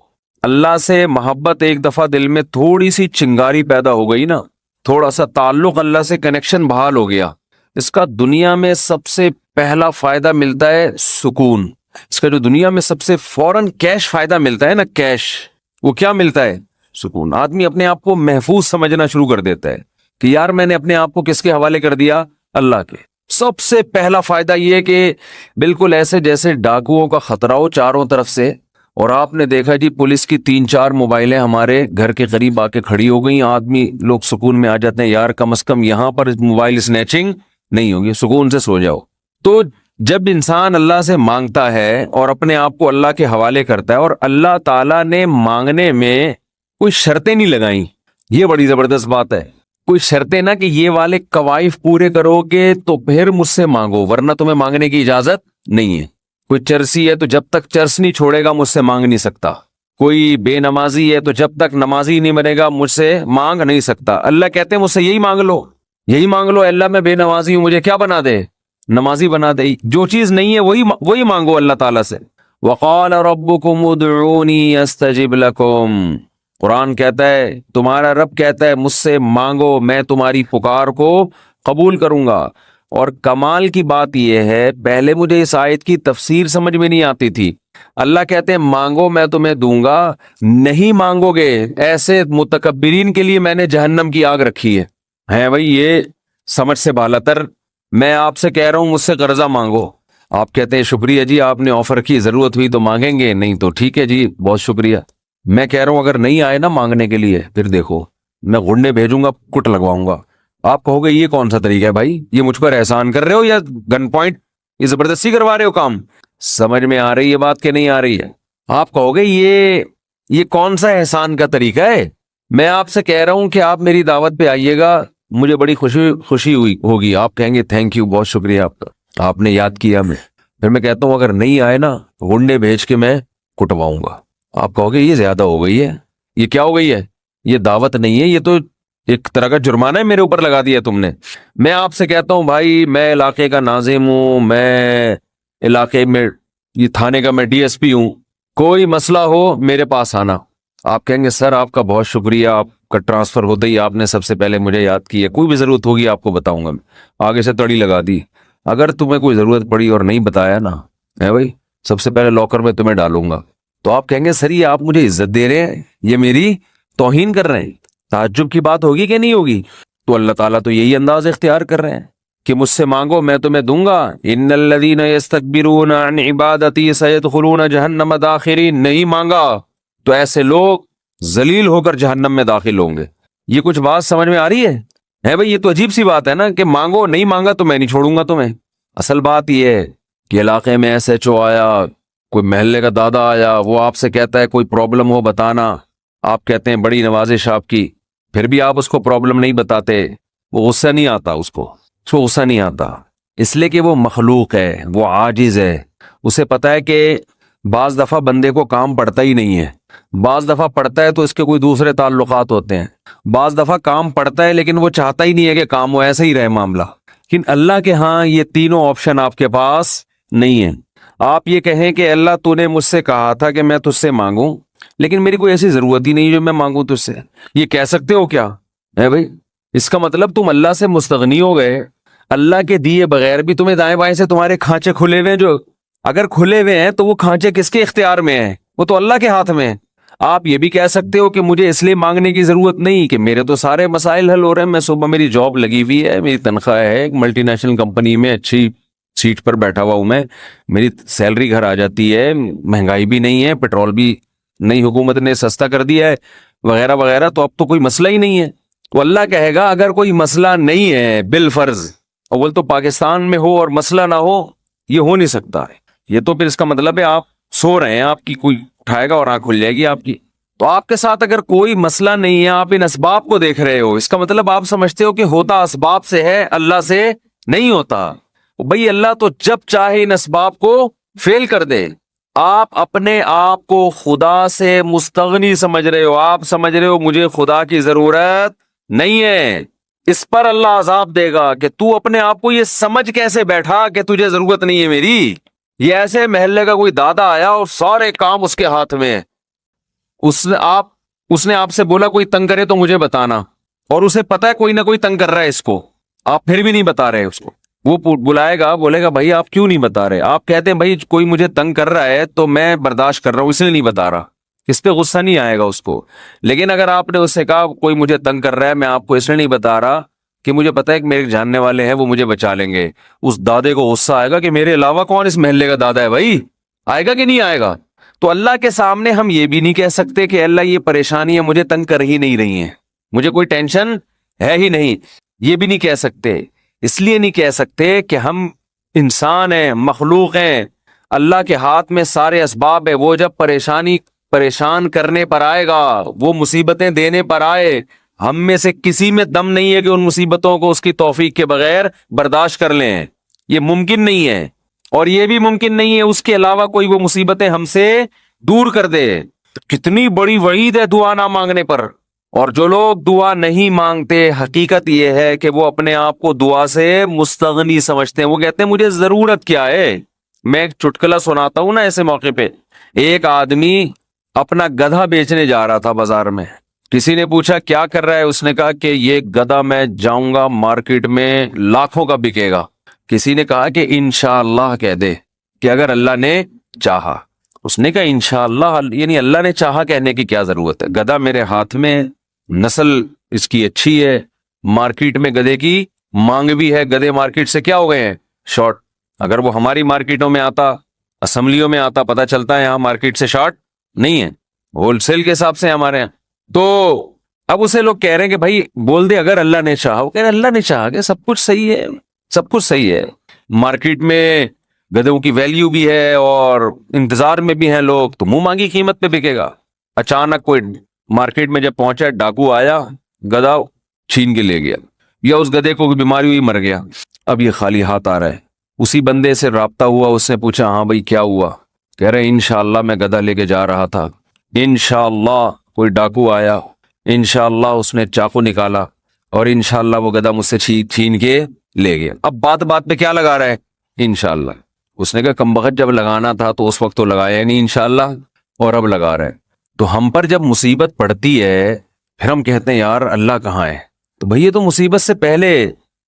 Speaker 1: اللہ سے محبت ایک دفعہ دل میں تھوڑی سی چنگاری پیدا ہو گئی نا، تھوڑا سا تعلق اللہ سے کنیکشن بحال ہو گیا، اس کا دنیا میں سب سے پہلا فائدہ ملتا ہے سکون. اس کا جو دنیا میں سب سے فوراً کیش فائدہ ملتا ہے نا، کیش، وہ کیا ملتا ہے؟ سکون. آدمی اپنے آپ کو محفوظ سمجھنا شروع کر دیتا ہے کہ یار میں نے اپنے آپ کو کس کے حوالے کر دیا؟ اللہ کے. سب سے پہلا فائدہ یہ ہے کہ بالکل ایسے جیسے ڈاکوؤں کا خطرہ ہو چاروں طرف سے، اور آپ نے دیکھا جی پولیس کی 3-4 موبائلیں ہمارے گھر کے قریب آ کے کھڑی ہو گئی، آدمی لوگ سکون میں آ جاتے ہیں، یار کم از کم یہاں پر موبائل سنیچنگ نہیں ہوگی، سکون سے سو جاؤ. تو جب انسان اللہ سے مانگتا ہے اور اپنے آپ کو اللہ کے حوالے کرتا ہے، اور اللہ تعالیٰ نے مانگنے میں کوئی شرطیں نہیں لگائیں، یہ بڑی زبردست بات ہے. کوئی شرطیں نہ کہ یہ والے قوائف پورے کرو گے تو پھر مجھ سے مانگو، ورنہ تمہیں مانگنے کی اجازت نہیں ہے. کوئی چرسی ہے تو جب تک چرس نہیں چھوڑے گا مجھ سے مانگ نہیں سکتا. کوئی بے نمازی ہے تو جب تک نمازی نہیں بنے گا مجھ سے مانگ نہیں سکتا. اللہ کہتے ہیں مجھ سے یہی مانگ لو، یہی مانگ لو. اللہ میں بے نمازی ہوں، مجھے کیا بنا دے؟ نمازی بنا دے. جو چیز نہیں ہے وہی مانگو اللہ تعالیٰ سے. وقال ربکم ادعونی استجب لکم. قرآن کہتا ہے، تمہارا رب کہتا ہے مجھ سے مانگو، میں تمہاری پکار کو قبول کروں گا. اور کمال کی بات یہ ہے، پہلے مجھے اس آیت کی تفسیر سمجھ میں نہیں آتی تھی. اللہ کہتے ہیں مانگو میں تمہیں دوں گا، نہیں مانگو گے ایسے متکبرین کے لیے میں نے جہنم کی آگ رکھی ہے بھائی. یہ سمجھ سے بالاتر. میں آپ سے کہہ رہا ہوں مجھ سے قرضہ مانگو، آپ کہتے ہیں شکریہ جی آپ نے آفر کی، ضرورت ہوئی تو مانگیں گے، نہیں تو ٹھیک ہے جی بہت شکریہ. میں کہہ رہا ہوں اگر نہیں آئے نا مانگنے کے لیے، پھر دیکھو میں گھنڈے بھیجوں گا، کٹ لگواؤں گا. آپ کہو گے یہ کون سا طریقہ ہے بھائی، یہ مجھ پر احسان کر رہے ہو یا گن پوائنٹ یہ زبردستی کروا رہے ہو کام؟ سمجھ میں آ رہی ہے بات کہ نہیں آ رہی ہے؟ آپ کہو گے یہ کون سا احسان کا طریقہ ہے؟ میں آپ سے کہہ رہا ہوں کہ آپ میری دعوت پہ آئیے گا، مجھے بڑی خوشی ہوگی، آپ کہیں گے تھینک یو، بہت شکریہ آپ کا، آپ نے یاد کیا میں. پھر میں کہتا ہوں اگر نہیں آئے نا گنڈے بھیج کے میں کٹواؤں گا. آپ کہو گے یہ زیادہ ہو گئی ہے، یہ کیا ہو گئی ہے، یہ دعوت نہیں ہے، یہ تو ایک طرح کا جرمانہ ہے میرے اوپر لگا دیا تم نے. میں آپ سے کہتا ہوں بھائی میں علاقے کا ناظم ہوں، میں علاقے میں یہ تھانے کا میں ڈی ایس پی ہوں، کوئی مسئلہ ہو میرے پاس آنا. آپ کہیں گے سر آپ کا بہت شکریہ، آپ کا ٹرانسفر ہوتے ہی آپ نے سب سے پہلے مجھے یاد کیا، کوئی بھی ضرورت ہوگی آپ کو بتاؤں گا. میں آگے سے تڑی لگا دی. اگر تمہیں کوئی ضرورت پڑی اور نہیں بتایا نا ہے بھائی، سب سے پہلے لاکر میں تمہیں ڈالوں گا. تو آپ کہیں گے سر یہ آپ مجھے عزت دے رہے ہیں، یہ میری توہین کر رہے ہیں. تعجب کی بات ہوگی کہ نہیں ہوگی؟ تو اللہ تعالیٰ تو یہی انداز اختیار کر رہے ہیں کہ مجھ سے مانگو میں تمہیں دوں گا. ان الذین یستکبرون عن عبادتی سیدخلون جہنم داخرین. نہیں مانگا تو ایسے لوگ ذلیل ہو کر جہنم میں داخل ہوں گے. یہ کچھ بات سمجھ میں آ رہی ہے بھائی؟ یہ تو عجیب سی بات ہے نا کہ مانگو، نہیں مانگا تو میں نہیں چھوڑوں گا تمہیں. اصل بات یہ ہے کہ علاقے میں ایس ایچ او آیا, کوئی محلے کا دادا آیا, وہ آپ سے کہتا ہے کوئی پرابلم ہو بتانا, آپ کہتے ہیں بڑی نوازش آپ کی, پھر بھی آپ اس کو پرابلم نہیں بتاتے, وہ غصہ نہیں آتا, اس کو غصہ نہیں آتا, اس لیے کہ وہ مخلوق ہے, وہ عاجز ہے. اسے پتا ہے کہ بعض دفعہ بندے کو کام پڑتا ہی نہیں ہے, بعض دفعہ پڑتا ہے تو اس کے کوئی دوسرے تعلقات ہوتے ہیں, بعض دفعہ کام پڑتا ہے لیکن وہ چاہتا ہی نہیں ہے کہ کام ہو, ایسا ہی رہے معاملہ. لیکن اللہ کے ہاں یہ تینوں آپشن آپ کے پاس نہیں ہیں. آپ یہ کہیں کہ اللہ تو نے مجھ سے کہا تھا کہ میں تجھ سے مانگوں, لیکن میری کوئی ایسی ضرورت ہی نہیں جو میں مانگوں تجھ سے, یہ کہہ سکتے ہو کیا ہے بھائی؟ اس کا مطلب تم اللہ سے مستغنی ہو گئے. اللہ کے دیے بغیر بھی تمہیں دائیں بائیں سے تمہارے کھانچے کھلے ہوئے ہیں, جو اگر کھلے ہوئے ہیں تو وہ کھانچے کس کے اختیار میں ہیں؟ وہ تو اللہ کے ہاتھ میں. آپ یہ بھی کہہ سکتے ہو کہ مجھے اس لیے مانگنے کی ضرورت نہیں کہ میرے تو سارے مسائل حل ہو رہے ہیں, میں صبح میری جاب لگی ہوئی ہے, میری تنخواہ ہے, ایک ملٹی نیشنل کمپنی میں اچھی سیٹ پر بیٹھا ہوا ہوں میں, میری سیلری گھر آ جاتی ہے, مہنگائی بھی نہیں ہے, پیٹرول بھی نئی حکومت نے سستا کر دیا ہے, وغیرہ وغیرہ, تو اب تو کوئی مسئلہ ہی نہیں ہے. تو اللہ کہے گا اگر کوئی مسئلہ نہیں ہے بالفرض, اول تو پاکستان میں ہو اور مسئلہ نہ ہو, یہ ہو نہیں سکتا ہے. یہ تو پھر اس کا مطلب ہے آپ سو رہے ہیں, آپ کی کوئی اٹھائے گا اور آنکھ کھل جائے گی آپ کی. تو آپ کے ساتھ اگر کوئی مسئلہ نہیں ہے, آپ ان اسباب کو دیکھ رہے ہو, اس کا مطلب آپ سمجھتے ہو کہ ہوتا اسباب سے ہے, اللہ سے نہیں ہوتا. بھئی اللہ تو جب چاہے ان اسباب کو فیل کر دے. آپ اپنے آپ کو خدا سے مستغنی سمجھ رہے ہو, آپ سمجھ رہے ہو مجھے خدا کی ضرورت نہیں ہے. اس پر اللہ عذاب دے گا کہ تو اپنے آپ کو یہ سمجھ کیسے بیٹھا کہ تجھے ضرورت نہیں ہے میری. یہ ایسے محلے کا کوئی دادا آیا اور سارے کام اس کے ہاتھ میں, اس نے آپ سے بولا کوئی تنگ کرے تو مجھے بتانا, اور اسے پتا ہے کوئی نہ کوئی تنگ کر رہا ہے اس کو, آپ پھر بھی نہیں بتا رہے اس کو. وہ بلائے گا, بولے گا بھائی آپ کیوں نہیں بتا رہے؟ آپ کہتے ہیں بھائی کوئی مجھے تنگ کر رہا ہے تو میں برداشت کر رہا ہوں, اس لیے نہیں بتا رہا. اس پہ غصہ نہیں آئے گا اس کو. لیکن اگر آپ نے اس سے کہا کوئی مجھے تنگ کر رہا ہے, میں آپ کو اس لیے نہیں بتا رہا کہ مجھے پتا ہے کہ میرے جاننے والے ہیں, وہ مجھے بچا لیں گے, اس دادے کو غصہ آئے گا کہ میرے علاوہ کون اس محلے کا دادا ہے بھائی, آئے گا کہ نہیں آئے گا؟ تو اللہ کے سامنے ہم یہ بھی نہیں کہہ سکتے کہ اللہ یہ پریشانیاں مجھے تنگ کر ہی نہیں رہی ہیں, مجھے کوئی ٹینشن ہے ہی نہیں, یہ بھی نہیں کہہ سکتے. اس لیے نہیں کہہ سکتے کہ ہم انسان ہیں, مخلوق ہیں, اللہ کے ہاتھ میں سارے اسباب ہے. وہ جب پریشان کرنے پر آئے گا, وہ مصیبتیں دینے پر آئے, ہم میں سے کسی میں دم نہیں ہے کہ ان مصیبتوں کو اس کی توفیق کے بغیر برداشت کر لیں. یہ ممکن نہیں ہے, اور یہ بھی ممکن نہیں ہے اس کے علاوہ کوئی وہ مصیبتیں ہم سے دور کر دے. کتنی بڑی وعید ہے دعا نہ مانگنے پر. اور جو لوگ دعا نہیں مانگتے, حقیقت یہ ہے کہ وہ اپنے آپ کو دعا سے مستغنی سمجھتے ہیں. وہ کہتے ہیں مجھے ضرورت کیا ہے. میں ایک چٹکلا سناتا ہوں نا ایسے موقع پہ. ایک آدمی اپنا گدھا بیچنے جا رہا تھا بازار میں. کسی نے پوچھا کیا کر رہا ہے؟ اس نے کہا کہ یہ گدھا میں جاؤں گا مارکیٹ میں لاکھوں کا بکے گا. کسی نے کہا کہ انشاءاللہ کہہ دے کہ اگر اللہ نے چاہا. اس نے کہا انشاءاللہ, یعنی اللہ نے چاہا کہنے کی کیا ضرورت ہے؟ گدھا میرے ہاتھ میں, نسل اس کی اچھی ہے, مارکیٹ میں گدھے کی مانگ بھی ہے, گدھے مارکیٹ سے کیا ہو گئے ہیں شارٹ. اگر وہ ہماری مارکیٹوں میں آتا, اسمبلیوں میں آتا, پتہ چلتا ہے یہاں مارکیٹ سے شارٹ نہیں ہے, ہول سیل کے حساب سے ہمارے یہاں. تو اب اسے لوگ کہہ رہے ہیں کہ بھائی بول دے اگر اللہ نے چاہا. وہ کہہ رہے ہیں اللہ نے چاہا کہ سب کچھ صحیح ہے, سب کچھ صحیح ہے. مارکیٹ میں گدھوں کی ویلیو بھی ہے اور انتظار میں بھی ہیں لوگ, تو منہ مانگی قیمت پہ بکے گا. اچانک کوئی مارکیٹ میں جب پہنچا, ڈاکو آیا, گدھا چھین کے لے گیا, یا اس گدھے کو بیماری ہوئی مر گیا. اب یہ خالی ہاتھ آ رہا ہے. اسی بندے سے رابطہ ہوا, اس نے پوچھا ہاں بھائی کیا ہوا؟ کہہ رہے انشاءاللہ میں گدھا لے کے جا رہا تھا, انشاءاللہ کوئی ڈاکو آیا, انشاءاللہ اس نے چاقو نکالا, اور انشاءاللہ وہ گدھا مجھ سے چھین کے لے گیا. اب بات پہ کیا لگا رہا ہے؟ انشاءاللہ. اس نے کہا کمبخت جب لگانا تھا تو اس وقت تو لگایا نہیں انشاءاللہ, اور اب لگا رہا ہے. تو ہم پر جب مصیبت پڑتی ہے پھر ہم کہتے ہیں یار اللہ کہاں ہے؟ تو بھئی یہ تو مصیبت سے پہلے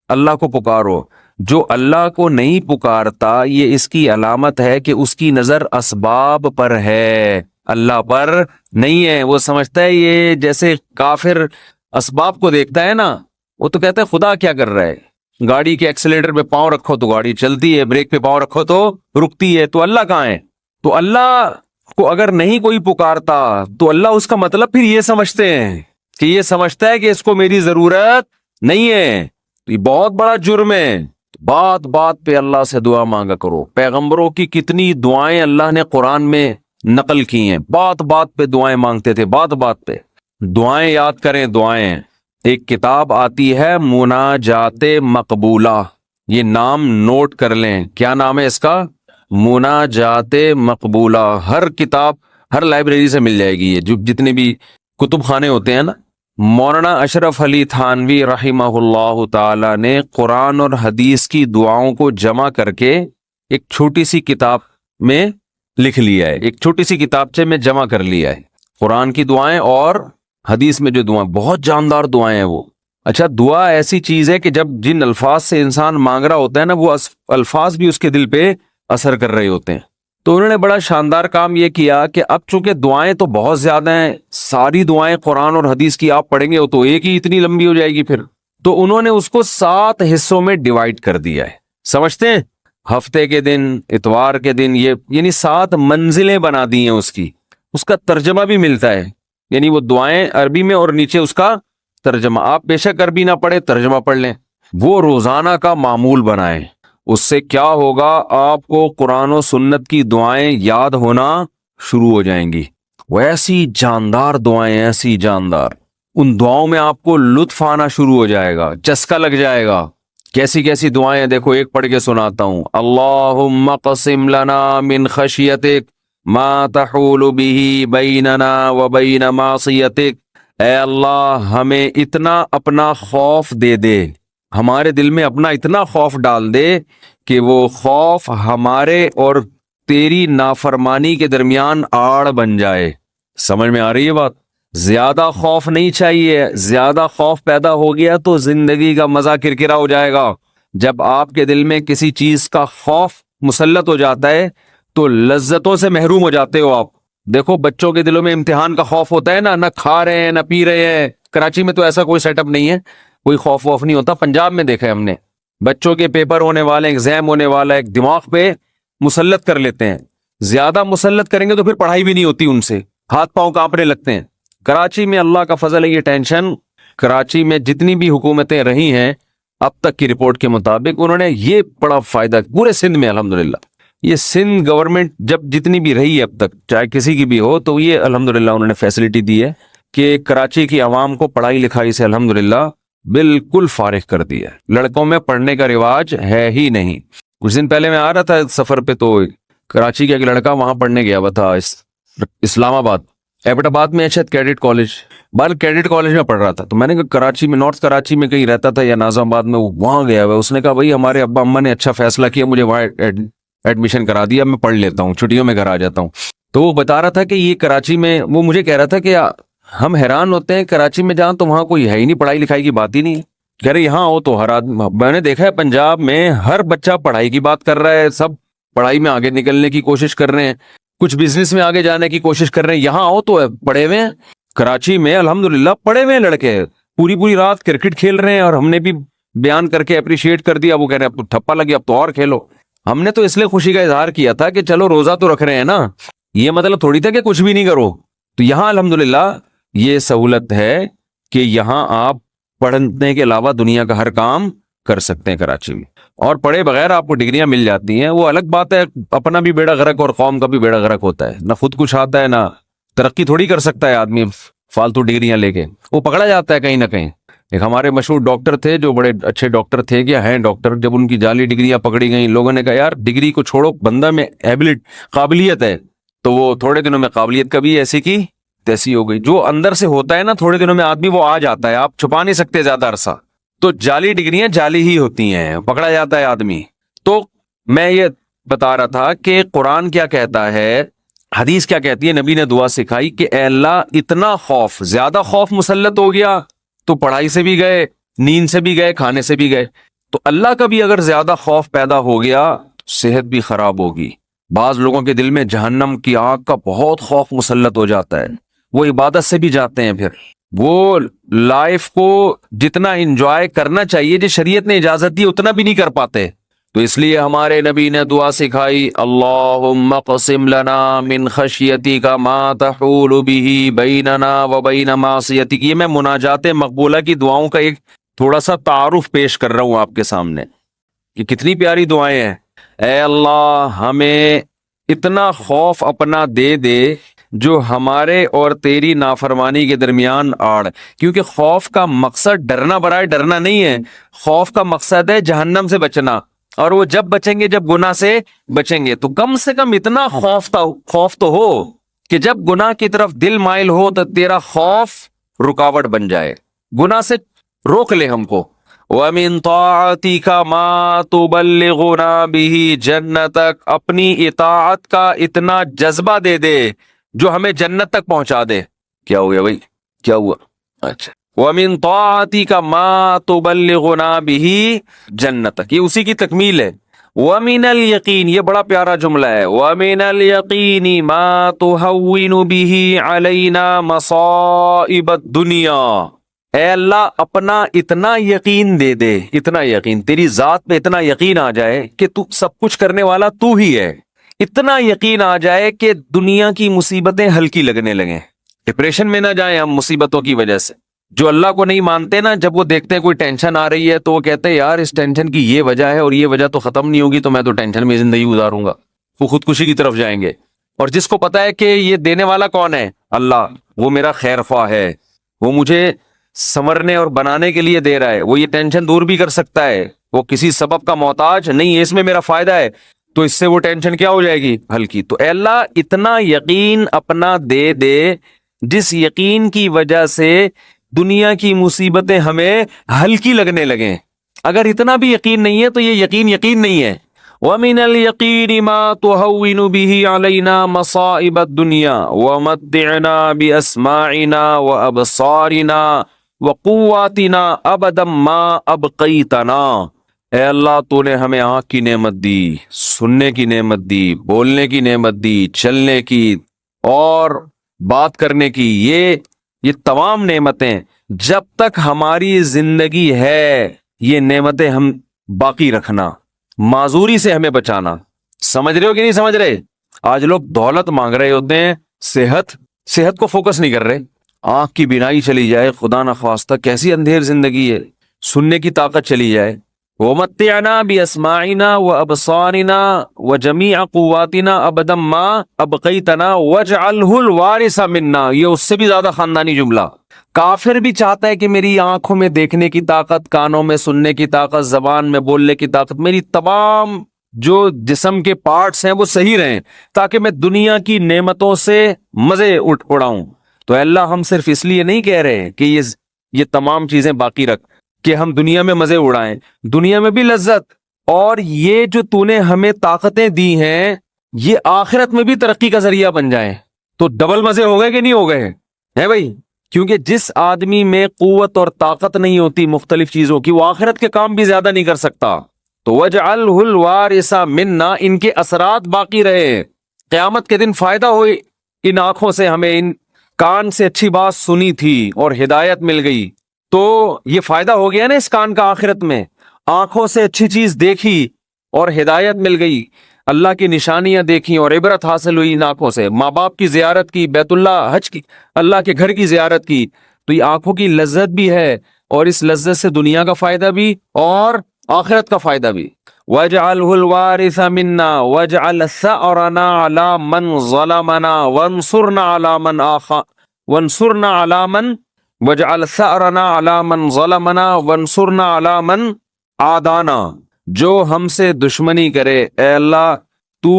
Speaker 1: اللہ کو پکارو. جو اللہ کو نہیں پکارتا یہ اس کی علامت ہے کہ اس کی نظر اسباب پر ہے, اللہ پر نہیں ہے. وہ سمجھتا ہے یہ جیسے کافر اسباب کو دیکھتا ہے نا, وہ تو کہتا ہے خدا کیا کر رہا ہے؟ گاڑی کے ایکسیلیٹر پہ پاؤں رکھو تو گاڑی چلتی ہے, بریک پہ پاؤں رکھو تو رکتی ہے. تو اللہ کہاں ہے؟ تو اللہ کو اگر نہیں کوئی پکارتا تو اللہ اس کا مطلب پھر یہ سمجھتے ہیں کہ یہ سمجھتا ہے کہ اس کو میری ضرورت نہیں ہے. تو یہ بہت بڑا جرم ہے. بات بات پہ اللہ سے دعا مانگا کرو. پیغمبروں کی کتنی دعائیں اللہ نے قرآن میں نقل کی ہیں, بات بات پہ دعائیں مانگتے تھے, بات بات پہ دعائیں یاد کریں. دعائیں, ایک کتاب آتی ہے مناجات مقبولہ, یہ نام نوٹ کر لیں. کیا نام ہے اس کا؟ مناجات مقبولہ. ہر کتاب, ہر لائبریری سے مل جائے گی یہ, جو جتنے بھی کتب خانے ہوتے ہیں نا. مولانا اشرف علی تھانوی رحمہ اللہ تعالی نے قرآن اور حدیث کی دعاؤں کو جمع کر کے ایک چھوٹی سی کتاب میں لکھ لیا ہے, ایک چھوٹی سی کتابچے میں جمع کر لیا ہے. قرآن کی دعائیں اور حدیث میں جو دعائیں, بہت جاندار دعائیں ہیں وہ. اچھا, دعا ایسی چیز ہے کہ جب جن الفاظ سے انسان مانگ رہا ہوتا ہے نا, وہ الفاظ بھی اس کے دل پہ اثر کر رہے ہوتے ہیں. تو انہوں نے بڑا شاندار کام یہ کیا کہ اب چونکہ دعائیں تو بہت زیادہ ہیں, ساری دعائیں قرآن اور حدیث کی آپ پڑھیں گے تو ایک ہی اتنی لمبی ہو جائے گی پھر. تو انہوں نے اس کو 7 حصوں میں ڈیوائیڈ کر دیا ہے. سمجھتے ہیں؟ ہفتے کے دن, اتوار کے دن, یہ یعنی 7 منزلیں بنا دی ہیں اس کی. اس کا ترجمہ بھی ملتا ہے, یعنی وہ دعائیں عربی میں اور نیچے اس کا ترجمہ. آپ بے شک عربی نہ پڑھیں, ترجمہ پڑھ لیں, وہ روزانہ کا معمول بنائیں. اس سے کیا ہوگا, آپ کو قرآن و سنت کی دعائیں یاد ہونا شروع ہو جائیں گی. وہ ایسی جاندار دعائیں, ایسی جاندار, ان دعاؤں میں آپ کو لطف آنا شروع ہو جائے گا, چسکا لگ جائے گا. کیسی کیسی دعائیں, دیکھو ایک پڑھ کے سناتا ہوں. اللہم قسم لنا من خشیتک ما تحول به بیننا وبین معصیتک. اے اللہ, ہمیں اتنا اپنا خوف دے دے, ہمارے دل میں اپنا اتنا خوف ڈال دے کہ وہ خوف ہمارے اور تیری نافرمانی کے درمیان آڑ بن جائے. سمجھ میں آ رہی ہے بات؟ زیادہ خوف نہیں چاہیے. زیادہ خوف پیدا ہو گیا تو زندگی کا مزہ کرکرا ہو جائے گا. جب آپ کے دل میں کسی چیز کا خوف مسلط ہو جاتا ہے تو لذتوں سے محروم ہو جاتے ہو آپ. دیکھو بچوں کے دلوں میں امتحان کا خوف ہوتا ہے نا, نہ کھا رہے ہیں نہ پی رہے ہیں. کراچی میں تو ایسا کوئی سیٹ اپ نہیں ہے, کوئی خوف ووف نہیں ہوتا. پنجاب میں دیکھا ہے ہم نے, بچوں کے پیپر ہونے والے, ایگزام ہونے والا, ایک دماغ پہ مسلط کر لیتے ہیں. زیادہ مسلط کریں گے تو پھر پڑھائی بھی نہیں ہوتی, ان سے ہاتھ پاؤں کانپنے لگتے ہیں. کراچی میں اللہ کا فضل ہے, یہ ٹینشن. کراچی میں جتنی بھی حکومتیں رہی ہیں اب تک کی رپورٹ کے مطابق, انہوں نے یہ بڑا فائدہ پورے سندھ میں الحمدللہ. یہ سندھ گورنمنٹ جب جتنی بھی رہی ہے اب تک, چاہے کسی کی بھی ہو, تو یہ الحمدللہ انہوں نے فیسلٹی دی ہے کہ کراچی کی عوام کو پڑھائی لکھائی سے الحمدللہ بالکل فارغ کر دیا ہے. لڑکوں میں پڑھنے کا رواج ہے ہی نہیں. کچھ دن پہلے میں آ رہا تھا سفر پہ, تو کراچی کا ایک لڑکا وہاں پڑھنے گیا ہوا تھا, اسلام آباد, ایبٹ آباد میں شاید کیڈٹ کالج, کیڈٹ کالج میں پڑھ رہا تھا. تو میں نے کہا کراچی میں, نارتھ کراچی میں کہیں رہتا تھا یا ناظم آباد میں, وہاں گیا ہوا. اس نے کہا بھائی ہمارے ابا اماں نے اچھا فیصلہ کیا, مجھے وہاں ایڈمیشن کرا دیا, میں پڑھ لیتا ہوں, چھٹیوں میں گھر آ جاتا ہوں. تو وہ بتا رہا تھا کہ یہ کراچی میں, وہ مجھے کہہ رہا تھا کہ ہم حیران ہوتے ہیں کراچی میں جہاں تو وہاں کوئی ہے ہی نہیں, پڑھائی لکھائی کی بات ہی نہیں ہے. کہہ رہے یہاں ہو تو ہر آدمی, میں نے دیکھا ہے پنجاب میں ہر بچہ پڑھائی کی بات کر رہا ہے, سب پڑھائی میں آگے نکلنے کی کوشش کر رہے ہیں, کچھ بزنس میں آگے جانے کی کوشش کر رہے ہیں. یہاں آؤ تو پڑھے ہوئے ہیں. کراچی میں الحمدللہ پڑھے ہوئے لڑکے پوری پوری رات کرکٹ کھیل رہے ہیں, اور ہم نے بھی بیان کر کے اپریشیٹ کر دیا. وہ کہہ رہے ہیں اب تو ٹھپا لگی, اب تو اور کھیلو. ہم نے تو اس لیے خوشی کا اظہار کیا تھا کہ چلو روزہ تو رکھ رہے ہیں نا, یہ مطلب تھوڑی تھا کہ کچھ بھی نہیں کرو. تو یہاں الحمدللہ یہ سہولت ہے کہ یہاں آپ پڑھنے کے علاوہ دنیا کا ہر کام کر سکتے ہیں کراچی میں, اور پڑھے بغیر آپ کو ڈگریاں مل جاتی ہیں. وہ الگ بات ہے, اپنا بھی بیڑا غرق اور قوم کا بھی بیڑا غرق ہوتا ہے. نہ خود کچھ آتا ہے, نہ ترقی تھوڑی کر سکتا ہے آدمی فالتو ڈگریاں لے کے, وہ پکڑا جاتا ہے کہیں نہ کہیں. ایک ہمارے مشہور ڈاکٹر تھے, جو بڑے اچھے ڈاکٹر تھے, کیا ہیں ڈاکٹر, جب ان کی جعلی ڈگریاں پکڑی گئیں, لوگوں نے کہا یار ڈگری کو چھوڑو, بندہ میں قابلیت ہے. تو وہ تھوڑے دنوں میں قابلیت کبھی ایسی کی تیسی ہو گئی. جو اندر سے ہوتا ہے نا, تھوڑے دنوں میں آدمی وہ آ جاتا ہے, آپ چھپا نہیں سکتے زیادہ عرصہ. تو جعلی ڈگریاں جعلی ہی ہوتی ہیں, پکڑا جاتا ہے آدمی. تو میں یہ بتا رہا تھا کہ قرآن کیا کہتا ہے, حدیث کیا کہتی ہے. نبی نے دعا سکھائی کہ اے اللہ اتنا خوف, زیادہ خوف مسلط ہو گیا تو پڑھائی سے بھی گئے, نیند سے بھی گئے, کھانے سے بھی گئے. تو اللہ کا بھی اگر زیادہ خوف پیدا ہو گیا, صحت بھی خراب ہوگی. بعض لوگوں کے دل میں جہنم کی آگ کا بہت خوف مسلط ہو جاتا ہے, وہ عبادت سے بھی جاتے ہیں, پھر وہ لائف کو جتنا انجوائے کرنا چاہیے جو شریعت نے اجازت دی اتنا بھی نہیں کر پاتے. تو اس لیے ہمارے نبی نے دعا سکھائی, اللہم قسم لنا من خشیتک ما تحول به بیننا وبین معصیتک. یہ میں مناجات مقبولہ کی دعاؤں کا ایک تھوڑا سا تعارف پیش کر رہا ہوں آپ کے سامنے. یہ کتنی پیاری دعائیں ہیں. اے اللہ ہمیں اتنا خوف اپنا دے دے جو ہمارے اور تیری نافرمانی کے درمیان آڑ. کیونکہ خوف کا مقصد ڈرنا برائے ڈرنا نہیں ہے، خوف کا مقصد ہے جہنم سے بچنا. اور وہ جب بچیں گے جب گناہ سے بچیں گے. تو کم سے کم اتنا خوف تو ہو کہ جب گناہ کی طرف دل مائل ہو تو تیرا خوف رکاوٹ بن جائے، گناہ سے روک لے ہم کو. وَمِن طَاعَتِكَ مَا تُبَلِّغُنَا بِهِ جَنَّتَكَ، اپنی اطاعت کا اتنا جذبہ دے دے جو ہمیں جنت تک پہنچا دے. کیا ہو گیا بھائی، کیا ہوا؟ اچھا، وَمِن طَاعَتِكَ مَا تُبَلِّغُنَا بِهِ جَنَّتَكَ، یہ اسی کی تکمیل ہے. وَمِنَ الْيَقِينِ، یہ بڑا پیارا جملہ ہے. وَمِنَ الْيَقِينِ مَا تُهَوِّنُ بِهِ عَلَيْنَا مَصَائِبَ الدُّنْيَا. اے اللہ اپنا اتنا یقین دے دے، اتنا یقین، تیری ذات پہ اتنا یقین آ جائے کہ تو سب کچھ کرنے والا تو ہی ہے. اتنا یقین آ جائے کہ دنیا کی مصیبتیں ہلکی لگنے لگیں، ڈپریشن میں نہ جائیں ہم مصیبتوں کی وجہ سے. جو اللہ کو نہیں مانتے نا، جب وہ دیکھتے ہیں کوئی ٹینشن آ رہی ہے تو وہ کہتے ہیں یار اس ٹینشن کی یہ وجہ ہے اور یہ وجہ تو ختم نہیں ہوگی، تو میں تو ٹینشن میں زندگی گزاروں گا. وہ خودکشی کی طرف جائیں گے. اور جس کو پتا ہے کہ یہ دینے والا کون ہے؟ اللہ، وہ میرا خیر خواہ ہے، وہ مجھے سنورنے اور بنانے کے لیے دے رہا ہے، وہ یہ ٹینشن دور بھی کر سکتا ہے، وہ کسی سبب کا محتاج نہیں ہے، اس میں میرا فائدہ ہے، تو اس سے وہ ٹینشن کیا ہو جائے گی؟ ہلکی. تو اے اللہ اتنا یقین اپنا دے دے جس یقین کی وجہ سے دنیا کی مصیبتیں ہمیں ہلکی لگنے لگیں. اگر اتنا بھی یقین نہیں ہے تو یہ یقین نہیں ہے. وَمِنَ الْيَقِينِ مَا تُهَوِّنُ بِهِ عَلَيْنَا مَصَائِبَ الدُّنْيَا وَمَتِّعْنَا بِأَسْمَاعِنَا وَأَبْصَارِنَا وَقُوَّاتِنَا أَبَدًا مَا أَبْقَيْتَنَا. اے اللہ تو نے ہمیں آنکھ کی نعمت دی، سننے کی نعمت دی، بولنے کی نعمت دی، چلنے کی اور بات کرنے کی، یہ تمام نعمتیں جب تک ہماری زندگی ہے یہ نعمتیں ہم باقی رکھنا، معذوری سے ہمیں بچانا. سمجھ رہے ہو کہ نہیں سمجھ رہے؟ آج لوگ دولت مانگ رہے ہوتے ہیں، صحت کو فوکس نہیں کر رہے. آنکھ کی بینائی چلی جائے خدا نخواستہ، کیسی اندھیر زندگی ہے. سننے کی طاقت چلی جائے. وَمَتِّعْنَا بِأَسْمَاعِنَا وَأَبْصَارِنَا وَجَمِيعَ قُوَّاتِنَا أَبَدًا مَا أَبْقَيْتَنَا وَاجْعَلْهُ الْوَارِثَ مِنَّا. یہ اس سے بھی زیادہ خاندانی جملہ. کافر بھی چاہتا ہے کہ میری آنکھوں میں دیکھنے کی طاقت، کانوں میں سننے کی طاقت، زبان میں بولنے کی طاقت، میری تمام جو جسم کے پارٹس ہیں وہ صحیح رہیں تاکہ میں دنیا کی نعمتوں سے مزے اڑاؤں. تو اللہ ہم صرف اس لیے نہیں کہہ رہے کہ یہ تمام چیزیں باقی رکھ کہ ہم دنیا میں مزے اڑائیں، دنیا میں بھی لذت، اور یہ جو تو نے ہمیں طاقتیں دی ہیں یہ آخرت میں بھی ترقی کا ذریعہ بن جائیں. تو ڈبل مزے ہو گئے کہ نہیں ہو گئے ہیں بھائی؟ کیونکہ جس آدمی میں قوت اور طاقت نہیں ہوتی مختلف چیزوں کی، وہ آخرت کے کام بھی زیادہ نہیں کر سکتا. تو وَاجْعَلْهُ الْوَارِثَ مِنَّا، ان کے اثرات باقی رہے، قیامت کے دن فائدہ ہوئے. ان آنکھوں سے ہمیں، ان کان سے اچھی بات سنی تھی اور ہدایت مل گئی، تو یہ فائدہ ہو گیا نا اس کان کا آخرت میں. آنکھوں سے اچھی چیز دیکھی اور ہدایت مل گئی، اللہ کی نشانیاں دیکھی اور عبرت حاصل ہوئی ان آنکھوں سے. ماں باپ کی زیارت کی، بیت اللہ حج کی، اللہ کے گھر کی زیارت کی. تو یہ آنکھوں کی لذت بھی ہے، اور اس لذت سے دنیا کا فائدہ بھی اور آخرت کا فائدہ بھی. وَاجْعَلْهُ الْوَارِثَ مِنَّا وَاجْعَلْ ثَأْرَنَا عَلَى مَنْ ظَلَمَنَا وَانْصُرْنَا عَلَى مَنْ وَانْصُرْنَا عَلَى مَنْ وَاجْعَلْ ثَأْرَنَا عَلَى مَنْ ظَلَمَنَا وَانْصُرْنَا عَلَى مَنْ عَادَانَا. جو ہم سے دشمنی کرے اے اللہ تو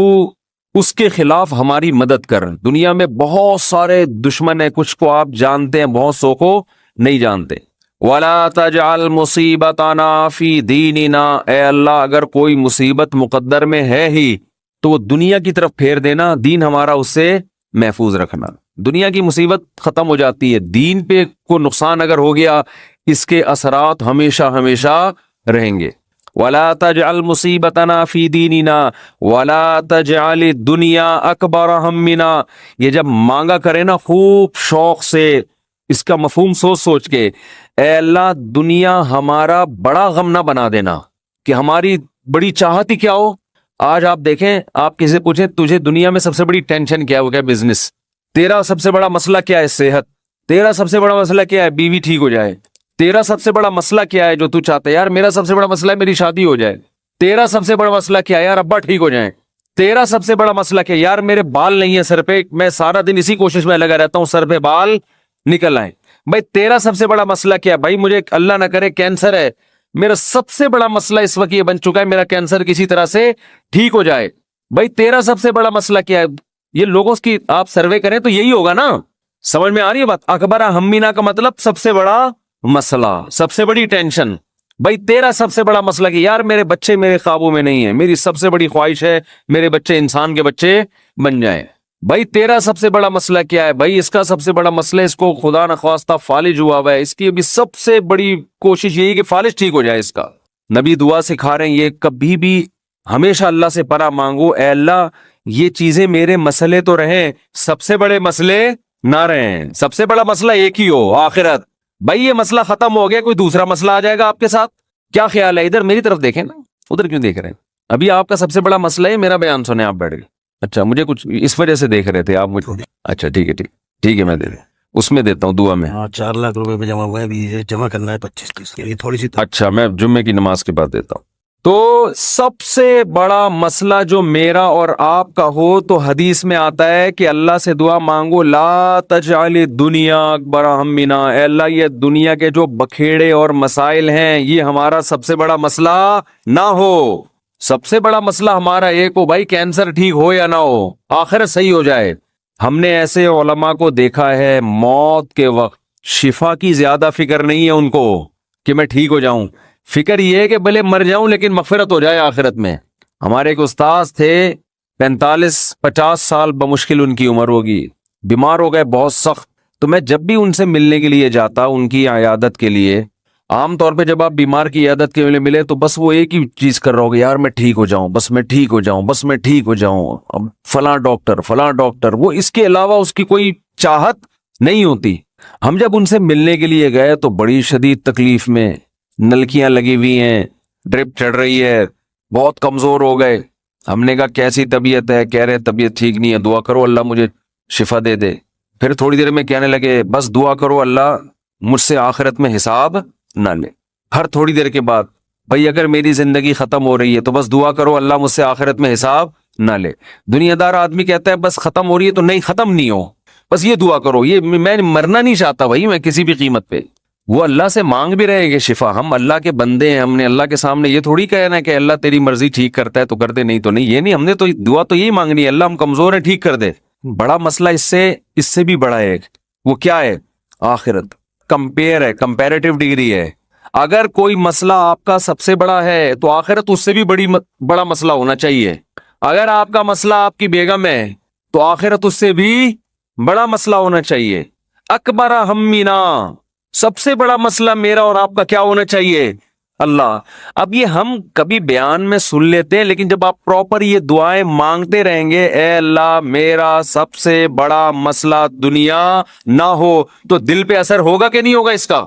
Speaker 1: اس کے خلاف ہماری مدد کر. دنیا میں بہت سارے دشمن ہیں، کچھ کو آپ جانتے ہیں، بہت سو کو نہیں جانتے. وَلَا تَجْعَلْ مُصِيبَتَنَا فِي دِينِنَا، اے اللہ اگر کوئی مصیبت مقدر میں ہے ہی تو وہ دنیا کی طرف پھیر دینا، دین ہمارا اس سے محفوظ رکھنا. دنیا کی مصیبت ختم ہو جاتی ہے، دین پہ کو نقصان اگر ہو گیا اس کے اثرات ہمیشہ ہمیشہ رہیں گے. وَلَا تَجْعَلْ مُصِيبَتَنَا فِي دِينِنَا وَلَا تَجْعَلِ الدُّنْيَا أَكْبَرَ هَمِّنَا. یہ جب مانگا کرے نا خوب شوق سے، اس کا مفہوم سوچ کے، اے اللہ دنیا ہمارا بڑا غم نہ بنا دینا کہ ہماری بڑی چاہت ہی کیا ہو. آج آپ دیکھیں، آپ کسی سے پوچھیں تجھے دنیا میں سب سے بڑی ٹینشن کیا ہے، وہ کیا بزنس. تیرا سب سے بڑا مسئلہ کیا ہے؟ صحت. تیرا سب سے بڑا مسئلہ کیا ہے؟ بیوی ٹھیک ہو جائے. تیرا سب سے بڑا مسئلہ کیا ہے جو تو چاہتا ہے؟ یار میرا سب سے بڑا مسئلہ ہے میری شادی ہو جائے. تیرا سب سے بڑا مسئلہ کیا ہے؟ یار ابا ٹھیک ہو جائیں. تیرا سب سے بڑا مسئلہ کیا ہے؟ یار میرے بال نہیں ہے سر پہ, میں سارا دن اسی کوشش میں لگا رہتا ہوں سر پہ بال نکل آئیں. بھائی تیرا سب سے بڑا مسئلہ کیا ہے؟ بھائی مجھے اللہ نہ کرے کینسر ہے, میرا سب سے بڑا مسئلہ اس وقت یہ بن چکا ہے میرا کینسر کسی طرح سے ٹھیک ہو جائے. بھائی تیرا سب سے بڑا مسئلہ کیا ہے؟ یہ لوگوں کی آپ سروے کریں تو یہی ہوگا نا. سمجھ میں آ رہی ہے بات؟ اکبر ہمینا کا مطلب سب سے بڑا مسئلہ, سب سے بڑی ٹینشن. بھائی تیرا سب سے بڑا مسئلہ کہ یار میرے بچے میرے قابو میں نہیں ہیں, میری سب سے بڑی خواہش ہے میرے بچے انسان کے بچے بن جائیں. بھائی تیرا سب سے بڑا مسئلہ کیا ہے؟ بھائی اس کا سب سے بڑا مسئلہ اس کو خدا نخواستہ فالج ہوا ہوا ہے, اس کی ابھی سب سے بڑی کوشش یہی کہ فالج ٹھیک ہو جائے اس کا. نبی دعا سکھا رہے ہیں یہ کبھی بھی ہمیشہ اللہ سے پناہ مانگو, اے اللہ یہ چیزیں میرے مسئلے تو رہیں, سب سے بڑے مسئلے نہ رہیں, سب سے بڑا مسئلہ ایک ہی ہو آخرت. بھائی یہ مسئلہ ختم ہو گیا, کوئی دوسرا مسئلہ آ جائے گا آپ کے ساتھ, کیا خیال ہے؟ ادھر میری طرف دیکھیں نا, ادھر کیوں دیکھ رہے ہیں؟ ابھی آپ کا سب سے بڑا مسئلہ ہے میرا بیان سنیں, آپ بیٹھ گئے. اچھا مجھے کچھ اس وجہ سے دیکھ رہے تھے آپ مجھے. اچھا ٹھیک ہے ٹھیک ہے, میں دے دیں اس میں دیتا ہوں دعا میں.
Speaker 2: 4 لاکھ روپے میں جمع ہوا ہے, ابھی یہ جمع کرنا ہے 25-30 کے لیے تھوڑی سی.
Speaker 1: اچھا میں جمعے کی نماز کے بعد دیتا ہوں. تو سب سے بڑا مسئلہ جو میرا اور آپ کا ہو تو حدیث میں آتا ہے کہ اللہ سے دعا مانگو, لا تجعل الدنیا اکبر ہمنا, اے اللہ یہ دنیا کے جو بکھیڑے اور مسائل ہیں یہ ہمارا سب سے بڑا مسئلہ نہ ہو. سب سے بڑا مسئلہ ہمارا ایک ہو, بھائی کینسر ٹھیک ہو یا نہ ہو, آخرت صحیح ہو جائے. ہم نے ایسے علماء کو دیکھا ہے موت کے وقت شفا کی زیادہ فکر نہیں ہے ان کو کہ میں ٹھیک ہو جاؤں, فکر یہ ہے کہ بھلے مر جاؤں لیکن مغفرت ہو جائے آخرت میں. ہمارے ایک استاذ تھے 45-50 سال بمشکل ان کی عمر ہوگی, بیمار ہو گئے بہت سخت. تو میں جب بھی ان سے ملنے کے لیے جاتا ان کی عیادت کے لیے, عام طور پہ جب آپ بیمار کی عیادت کے لیے ملے تو بس وہ ایک ہی چیز کر رہا ہوگا, یار میں ٹھیک ہو جاؤں, بس میں ٹھیک ہو جاؤں, بس میں ٹھیک ہو جاؤں, اب فلاں ڈاکٹر, وہ اس کے علاوہ اس کی کوئی چاہت نہیں ہوتی. ہم جب ان سے ملنے کے لیے گئے تو بڑی شدید تکلیف میں, نلکیاں لگی ہوئی ہیں, ڈرپ چڑھ رہی ہے, بہت کمزور ہو گئے. ہم نے کہا کیسی طبیعت ہے؟ کہہ رہے طبیعت ٹھیک نہیں ہے, دعا کرو اللہ مجھے شفا دے دے. پھر تھوڑی دیر میں کہنے لگے بس دعا کرو اللہ مجھ سے آخرت میں حساب نہ لے. ہر تھوڑی دیر کے بعد, بھائی اگر میری زندگی ختم ہو رہی ہے تو بس دعا کرو اللہ مجھ سے آخرت میں حساب نہ لے. دنیا دار آدمی کہتا ہے بس ختم ہو رہی ہے تو نہیں, ختم نہیں ہو, بس یہ دعا کرو, یہ میں مرنا نہیں چاہتا بھائی میں کسی بھی قیمت پہ. وہ اللہ سے مانگ بھی رہے کہ شفا, ہم اللہ کے بندے ہیں, ہم نے اللہ کے سامنے یہ تھوڑی کہنا ہے کہ اللہ تیری مرضی ٹھیک کرتا ہے تو کر دے, نہیں تو نہیں, یہ نہیں, ہم نے تو دعا تو یہی مانگنی ہے اللہ ہم کمزور ہیں ٹھیک کر دے. بڑا مسئلہ اس سے بھی بڑا ہے, وہ کیا ہے؟ آخرت. کمپیئر ہے, کمپیریٹیو ڈگری ہے. اگر کوئی مسئلہ آپ کا سب سے بڑا ہے تو آخرت اس سے بھی بڑا مسئلہ ہونا چاہیے. اگر آپ کا مسئلہ آپ کی بیگم ہے تو آخرت اس سے بھی بڑا مسئلہ ہونا چاہیے. اکبر ہمینا, سب سے بڑا مسئلہ میرا اور آپ کا کیا ہونا چاہیے؟ اللہ. اب یہ ہم کبھی بیان میں سن لیتے ہیں, لیکن جب آپ پراپر یہ دعائیں مانگتے رہیں گے, اے اللہ میرا سب سے بڑا مسئلہ دنیا نہ ہو, تو دل پہ اثر ہوگا کہ نہیں ہوگا اس کا؟